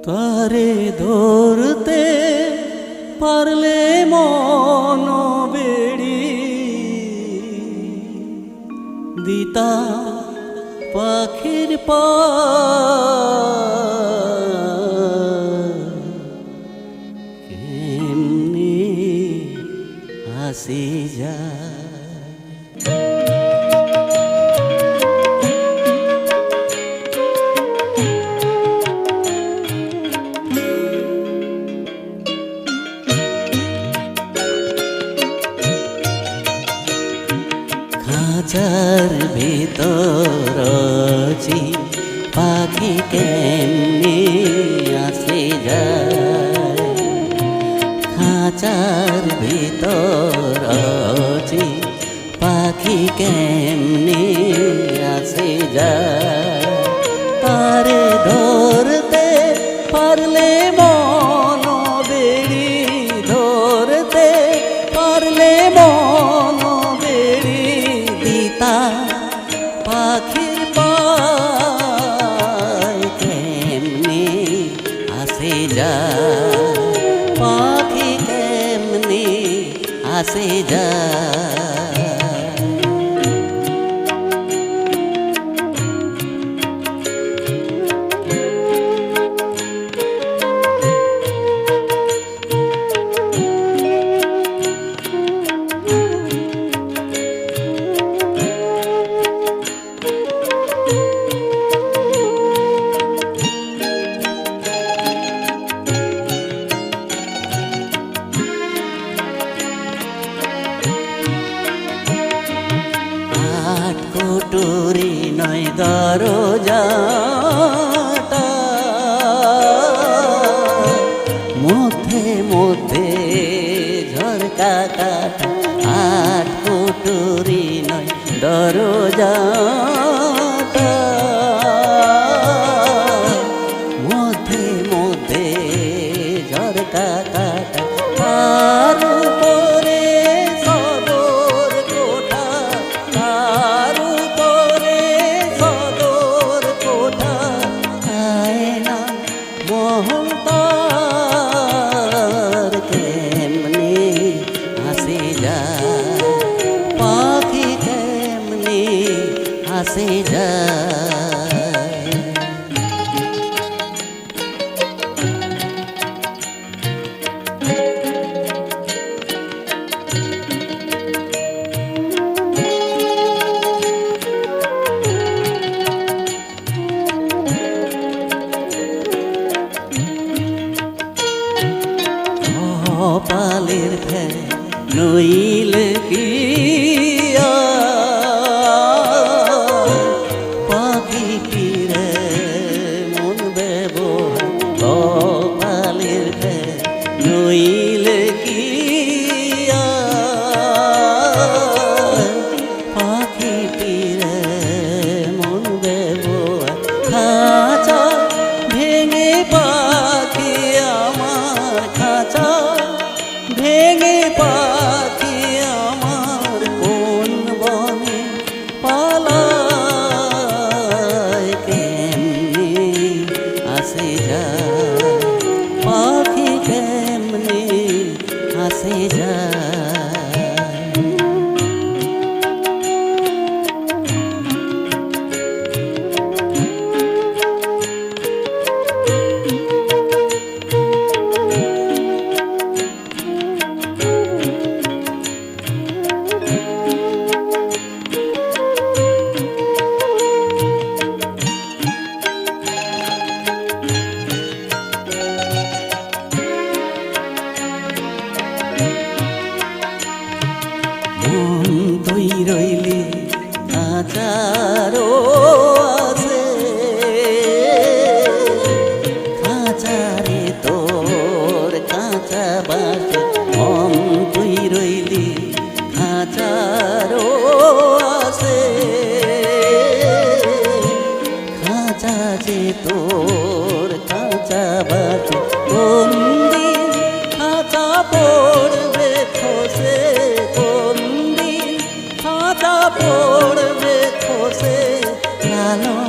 তারে ধরতে পারলে মন বেড়ি দিতা পাখির পা কেমনি হাসি যায় খাঁচার ভিতর পাখি কেমনি আসে যায় খাঁচার ভিতর পাখি কেমনি আসে যায় তারে ধরতে পারলে মন বেড়ি ধরতে পারলে মন বেড়ি দিতা পাখির পায় কেমনি আসে যায় পাখি কেমনি আসে যায় কুটুরি নয় দরজাটা মধ্যে মধ্যে ঝরকা কাটা আট কুটুরি নয় দরজাটা মধ্যে মধ্যে ঝরকা কাটা তার উপরে সদর কোঠা তার উপরে সদর কোঠা আয়না মোহনতার কেমনি হাসি যায় পাখি কেমনি হাসি যায় কপালের ফের নইলে কি পাখি পিরে মন ব্যবহার কপালের ফের নইলে কি পাখি পিরে মন ব্যবহার খাঁচা ভেঙে পাখি আমার খাঁচা ভেঙে পাখি আমার কোন বনে পালায় কেমনি আসে যায় পাখি কেমনি আসে যায় মন তুই রইলি খাঁচারো আছে খাঁচারে তোর কাঁচা বাসে মন তুই রইলি খাঁচারো আছে খাঁচা যে তোর কাঁচা বাসে কোন দিন খাঁচা পড়বে খসে কোন দিন খাঁচা পড়বে খসে লালন